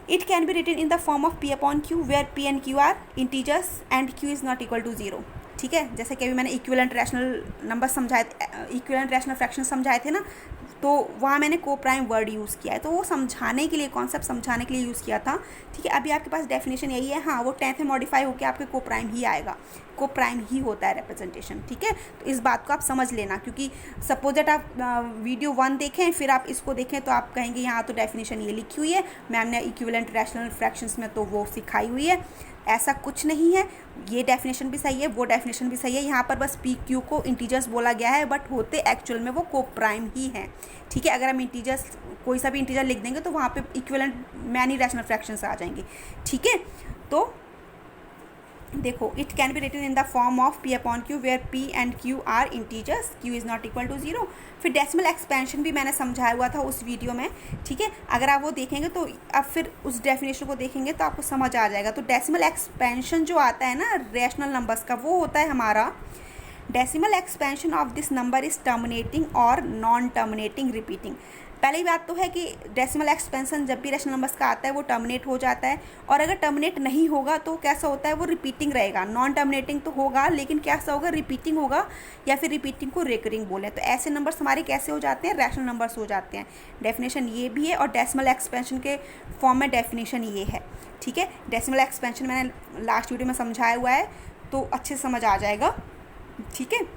it can be written in the form of P/Q where P and Q are integers and Q is not equal to 0, ठीक है। जैसे कि अभी मैंने इक्विवेलेंट रैशनल नंबर समझाए, इक्विवेलेंट रैशनल फ्रैक्शन समझाए थे ना, तो वहाँ मैंने को प्राइम वर्ड यूज़ किया है, तो वो समझाने के लिए, कॉन्सेप्ट समझाने के लिए यूज़ किया था, ठीक है। अभी आपके पास डेफिनेशन यही है, हाँ वो 10th में मॉडिफाई होकर आपके को प्राइम ही आएगा, को प्राइम ही होता है रिप्रेजेंटेशन, ठीक है। तो इस बात को आप समझ लेना, क्योंकि सपोज दैट आप वीडियो 1 देखें फिर आप इसको देखें तो आप कहेंगे यहाँ तो डेफिनेशन ये लिखी हुई है, मैम ने इक्विवेलेंट रैशनल फ्रैक्शंस में तो वो सिखाई हुई है, ऐसा कुछ नहीं है। ये डेफिनेशन भी सही है, वो डेफिनेशन भी सही है, यहाँ पर बस PQ को इंटीजर्स बोला गया है, बट होते एक्चुअल में वो को प्राइम ही हैं, ठीक है। अगर हम इंटीजर्स कोई सा भी इंटीजर लिख देंगे तो वहाँ पे इक्विवेलेंट मैनी रैशनल फ्रैक्शंस आ जाएंगे, ठीक है। तो देखो, it can be written in the form of P/Q where P and Q are integers, Q is not equal to 0। फिर डेसिमल एक्सपेंशन भी मैंने समझाया हुआ था उस वीडियो में, ठीक है। अगर आप वो देखेंगे तो अब फिर उस डेफिनेशन को देखेंगे तो आपको समझ आ जाएगा। तो डेसिमल एक्सपेंशन जो आता है ना रैशनल नंबर्स का, वो होता है हमारा, decimal expansion of this number is terminating और नॉन टर्मिनेटिंग रिपीटिंग। पहली बात तो है कि डेसिमल एक्सपेंशन जब भी रैशनल नंबर्स का आता है वो टर्मिनेट हो जाता है, और अगर टर्मिनेट नहीं होगा तो कैसा होता है, वो रिपीटिंग रहेगा। नॉन टर्मिनेटिंग तो होगा लेकिन कैसा होगा, रिपीटिंग होगा, या फिर रिपीटिंग को रेकरिंग बोले। तो ऐसे नंबर्स हमारे कैसे हो जाते हैं, रैशनल नंबर्स हो जाते हैं। डेफिनेशन ये भी है, और डेसिमल एक्सपेंशन के फॉर्म में डेफिनेशन ये है, ठीक है। डेसिमल एक्सपेंशन मैंने लास्ट वीडियो में समझाया हुआ है, तो अच्छे से समझ आ जाएगा, ठीक है।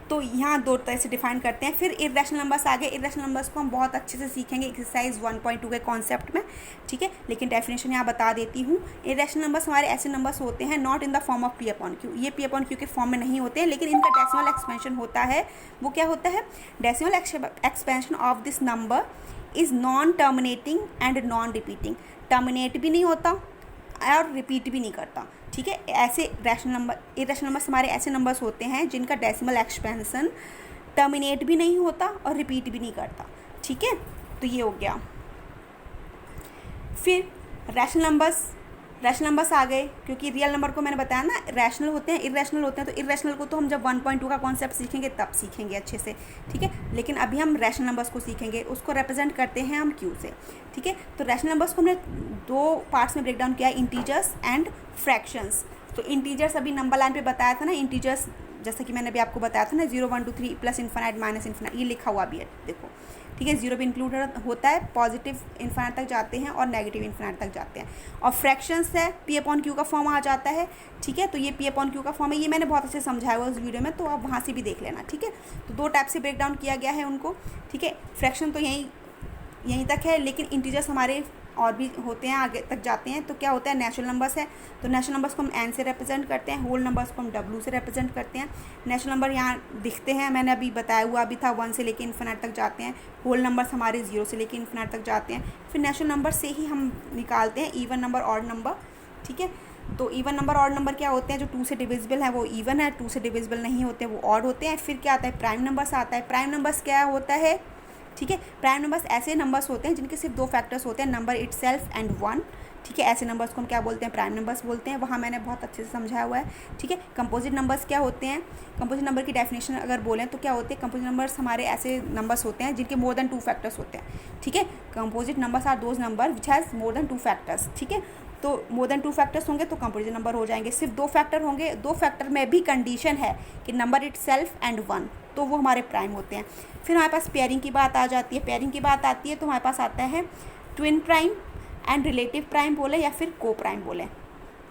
तो यहाँ दो तरह से डिफाइन करते हैं। फिर इर्रेशनल नंबर्स आ गए। इर्रेशनल नंबर्स को हम बहुत अच्छे से सीखेंगे एक्सरसाइज 1.2 के कॉन्सेप्ट में, ठीक है। लेकिन डेफिनेशन यहाँ बता देती हूँ। इर्रेशनल नंबर्स हमारे ऐसे नंबर्स होते हैं not in the form of P upon Q. ये पी अपॉन क्यू के फॉर्म में नहीं होते हैं, लेकिन इनका डेसिमल एक्सपेंशन होता है। वो क्या होता है, decimal expansion of this number is non terminating and non repeating. Terminate भी नहीं होता और रिपीट भी नहीं करता, ठीक है। ऐसे रैशनल नंबर, इरेशनल नंबर्स हमारे ऐसे नंबर्स होते हैं जिनका डेसिमल एक्सपेंशन टर्मिनेट भी नहीं होता और रिपीट भी नहीं करता, ठीक है। तो ये हो गया। फिर रैशनल नंबर्स आ गए, क्योंकि रियल नंबर को मैंने बताया ना रैशनल होते हैं, इरेशनल होते हैं। तो इरेशनल को तो हम जब 1.2 का कॉन्सेप्ट सीखेंगे तब सीखेंगे अच्छे से, ठीक है। लेकिन अभी हम रैशनल नंबर्स को सीखेंगे, उसको रिप्रेजेंट करते हैं हम क्यू से, ठीक है। तो रैशनल नंबर्स को हमने दो पार्ट्स में ब्रेक डाउन किया है, इंटीजर्स एंड फ्रैक्शंस। तो इंटीजर्स अभी नंबर लाइन पे बताया था ना, इंटीजर्स जैसे कि मैंने अभी आपको बताया था ना, 0 1 2 3 प्लस इन्फिनाइट माइनस इन्फिनाइट, ये लिखा हुआ भी है, देखो, ठीक है। 0 भी इंक्लूड होता है, पॉजिटिव इन्फिनाइट तक जाते हैं और नेगेटिव इन्फिनाइट तक जाते हैं। और फ्रैक्शंस है, पी अपॉन क्यू का फॉर्म आ जाता है, ठीक है। तो ये पी अपॉन क्यू का फॉर्म है, ये मैंने बहुत अच्छे समझाया हुआ उस वीडियो में, तो आप वहाँ से भी देख लेना, ठीक है। तो दो टाइप से ब्रेक डाउन किया गया है उनको, ठीक है। फ्रैक्शन तो यहीं तक है, लेकिन इंटीजर्स हमारे और भी होते हैं, आगे तक जाते हैं। तो क्या होता है, नेचुरल नंबर्स है, तो नेचुरल नंबर्स को हम एन से रिप्रेजेंट करते हैं, होल नंबर्स को हम डब्ल्यू से रिप्रेजेंट करते हैं। नेचुरल नंबर यहाँ दिखते हैं, मैंने अभी बताया हुआ भी था, 1 से लेकर इन्फिनाइट तक जाते हैं। होल नंबर्स हमारे 0 से लेकर इन्फिनाइट तक जाते हैं। फिर नेचुरल नंबर से ही हम निकालते हैं इवन नंबर, ऑड नंबर, ठीक है। तो इवन नंबर, ऑड नंबर क्या होते हैं, जो 2 से डिविजिबल है वो इवन है, 2 से डिविजिबल नहीं होते वो ऑड होते हैं। फिर क्या आता है, प्राइम नंबर्स आता है। प्राइम नंबर्स क्या होता है, ठीक है। प्राइम नंबर्स ऐसे नंबर्स होते हैं जिनके सिर्फ दो फैक्टर्स होते हैं, नंबर इटसेल्फ एंड 1, ठीक है। ऐसे नंबर्स को हम क्या बोलते हैं, प्राइम नंबर्स बोलते हैं। वहाँ मैंने बहुत अच्छे से समझाया हुआ है, ठीक है। कंपोजिट नंबर्स क्या होते हैं, कंपोजिट नंबर की डेफिनेशन अगर बोलें तो क्या होते हैं, कंपोजिट नंबर्स हमारे ऐसे नंबर्स होते हैं जिनके मोर देन 2 फैक्टर्स होते हैं, ठीक है। Composite numbers are those number which has more than 2 factors, ठीक है। तो मोर देन 2 फैक्टर्स होंगे तो कंपोजिट नंबर हो जाएंगे। सिर्फ 2 फैक्टर होंगे, 2 फैक्टर में भी कंडीशन है कि नंबर इटसेल्फ एंड 1, तो वो हमारे प्राइम होते हैं। फिर हमारे पास पेयरिंग की बात आ जाती है। पेयरिंग की बात आती है तो हमारे पास आता है twin prime and relative prime बोले या फिर को प्राइम बोले,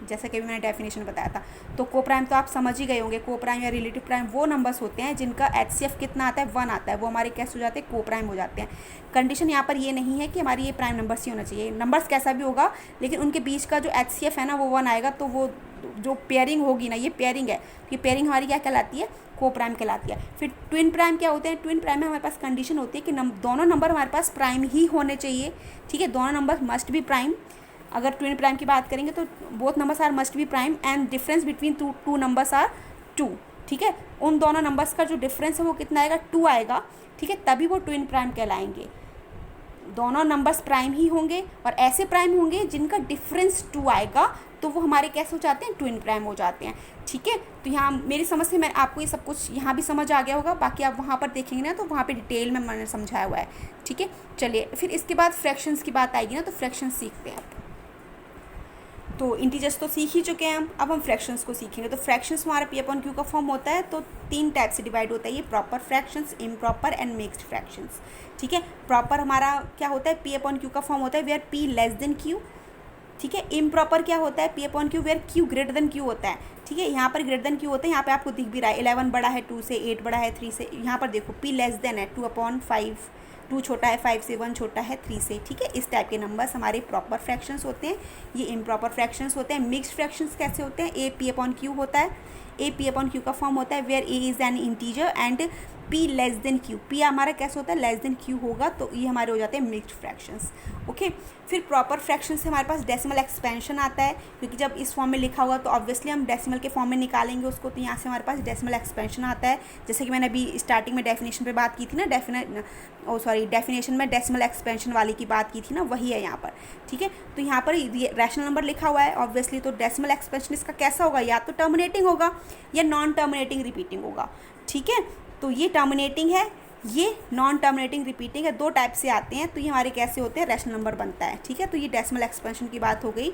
जैसा कि अभी मैंने डेफिनेशन बताया था। तो को प्राइम तो आप समझ ही गए होंगे, को प्राइम या रिलेटिव प्राइम वो नंबर्स होते हैं जिनका एचसीएफ कितना आता है, 1 आता है, वो हमारे कैसे हो जाते हैं, को प्राइम हो जाते हैं। कंडीशन यहाँ पर ये नहीं है कि हमारी ये प्राइम नंबर्स ही होना चाहिए, नंबर्स कैसा भी होगा, लेकिन उनके बीच का जो एचसीएफ है ना वो 1 आएगा, तो वो जो पेयरिंग होगी ना, ये पेयरिंग है, ये पेयरिंग हमारी क्या कहलाती है, को प्राइम कहलाती है। फिर ट्विन प्राइम क्या होते हैं, ट्विन प्राइम में हमारे पास कंडीशन होती है कि दोनों नंबर हमारे पास प्राइम ही होने चाहिए, ठीक है। दोनों नंबर मस्ट बी प्राइम। अगर ट्विन प्राइम की बात करेंगे तो both numbers are must be prime and difference between two numbers are 2, ठीक है। उन दोनों नंबर्स का जो डिफरेंस है वो कितना आएगा, 2 आएगा, ठीक है। तभी वो ट्विन प्राइम कहलाएंगे। दोनों नंबर्स प्राइम ही होंगे और ऐसे प्राइम होंगे जिनका डिफरेंस 2 आएगा, तो वो हमारे कैसे हो जाते हैं, ट्विन प्राइम हो जाते हैं, ठीक है। तो यहाँ मेरी समझ से मैं आपको ये सब कुछ यहाँ भी समझ आ गया होगा, बाकी आप वहाँ पर देखेंगे ना तो वहाँ पे डिटेल में मैंने समझाया हुआ है, ठीक है। चलिए फिर इसके बाद फ्रैक्शंस की बात आएगी ना, तो फ्रैक्शंस सीखते हैं आप। तो इंटीजर्स तो सीख ही चुके हैं हम, अब हम फ्रैक्शंस को सीखेंगे। तो फ्रैक्शंस हमारा पी अपॉन क्यू का फॉर्म होता है, तो 3 टाइप से डिवाइड होता है ये, proper fractions, improper and mixed fractions, ठीक है। प्रॉपर हमारा क्या होता है, पी अपॉन क्यू का फॉर्म होता है where P less than Q, ठीक है। इम्प्रॉपर क्या होता है, P upon Q where Q greater than Q होता है, ठीक है। यहाँ पर ग्रेटर देन क्यू होता है, यहाँ पे आपको दिख भी रहा है 11 बड़ा है 2 से, 8 बड़ा है 3 से। यहाँ पर देखो पी लेस देन है 2/5, 2 छोटा है 5 से, 1 छोटा है 3 से, ठीक है। इस टाइप के नंबर्स हमारे प्रॉपर फ्रैक्शंस होते हैं, ये इम्प्रॉपर फ्रैक्शंस होते हैं। मिक्स्ड फ्रैक्शंस कैसे होते हैं, ए पी अपॉन क्यू होता है, ए पी अपॉन क्यू का फॉर्म होता है where A is an integer and P less than Q, P हमारा कैसे होता है, लेस देन क्यू होगा, तो ये हमारे हो जाते हैं मिक्स्ड फ्रैक्शंस, ओके। फिर प्रॉपर फ्रैक्शन से हमारे पास डेसिमल एक्सपेंशन आता है, क्योंकि जब इस फॉर्म में लिखा हुआ तो ऑब्वियसली हम डेसिमल के फॉर्म में निकालेंगे उसको, तो यहाँ से हमारे पास डेसिमल एक्सपेंशन आता है। जैसे कि मैंने अभी स्टार्टिंग में डेफिनेशन पे बात की थी ना, डेफिनेशन में डेसिमल एक्सपेंशन वाली की बात की थी ना, वही है यहाँ पर, ठीक है। तो यहाँ पर रैशनल नंबर लिखा हुआ है ऑब्वियसली, तो डेसिमल एक्सपेंशन इसका कैसा होगा, या तो टर्मिनेटिंग होगा या नॉन टर्मिनेटिंग रिपीटिंग होगा, ठीक है। तो ये टर्मिनेटिंग है, ये नॉन टर्मिनेटिंग रिपीटिंग है, 2 टाइप से आते हैं। तो ये हमारे कैसे होते हैं, रैशनल नंबर बनता है, ठीक है। तो ये डेसिमल एक्सपेंशन की बात हो गई।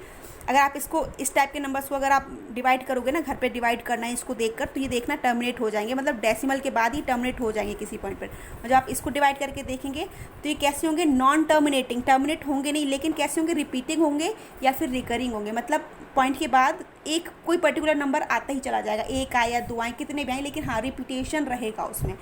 अगर आप इसको इस टाइप के नंबर्स को अगर आप डिवाइड करोगे ना, घर पे डिवाइड करना है इसको देखकर, तो ये देखना टर्मिनेट हो जाएंगे, मतलब डेसिमल के बाद ही टर्मिनेट हो जाएंगे किसी पॉइंट पर। और जब आप इसको डिवाइड करके देखेंगे तो ये कैसे होंगे, नॉन टर्मिनेटिंग, टर्मिनेट होंगे नहीं, लेकिन कैसे होंगे, रिपीटिंग होंगे या फिर रिकरिंग होंगे। मतलब पॉइंट के बाद एक कोई पर्टिकुलर नंबर आता ही चला जाएगा, 1 आए या 2 आए, कितने भी आए, लेकिन हाँ रिपीटेशन रहेगा उसमें,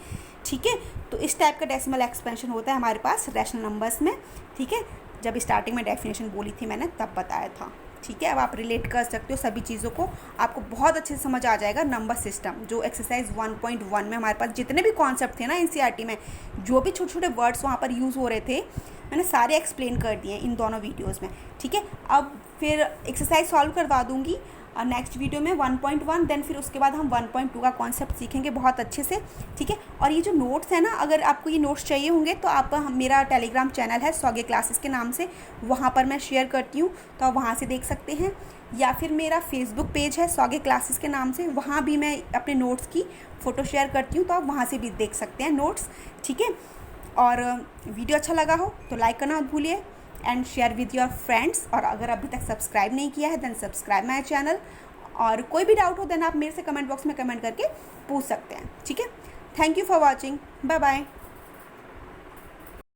ठीक है। तो इस टाइप का डेसिमल एक्सपेंशन होता है हमारे पास रैशनल नंबर्स में, ठीक है। जब स्टार्टिंग में डेफिनेशन बोली थी मैंने तब बताया था, ठीक है। अब आप रिलेट कर सकते हो सभी चीज़ों को, आपको बहुत अच्छे से समझ आ जाएगा नंबर सिस्टम। जो एक्सरसाइज 1.1 में हमारे पास जितने भी कॉन्सेप्ट थे ना एनसीईआरटी में, जो भी छोटे छोटे वर्ड्स वहाँ पर यूज़ हो रहे थे, मैंने सारे एक्सप्लेन कर दिए इन दोनों वीडियोज़ में, ठीक है। अब फिर एक्सरसाइज सॉल्व करवा दूँगी नेक्स्ट वीडियो में 1.1, देन फिर उसके बाद हम 1.2 का कॉन्सेप्ट सीखेंगे बहुत अच्छे से, ठीक है। और ये जो नोट्स है ना, अगर आपको ये नोट्स चाहिए होंगे तो आप मेरा टेलीग्राम चैनल है सौगे क्लासेस के नाम से, वहाँ पर मैं शेयर करती हूँ, तो आप वहाँ से देख सकते हैं। या फिर मेरा फेसबुक पेज है सौगे क्लासेस के नाम से, वहाँ भी मैं अपने नोट्स की फ़ोटो शेयर करती हूँ, तो आप वहाँ से भी देख सकते हैं नोट्स, ठीक है। और वीडियो अच्छा लगा हो तो लाइक करना मत भूलिए and share with your friends. और अगर अभी तक सब्सक्राइब नहीं किया है देन सब्सक्राइब माय चैनल। और कोई भी डाउट हो देन आप मेरे से कमेंट बॉक्स में कमेंट करके पूछ सकते हैं, ठीक है। Thank you for watching, bye bye.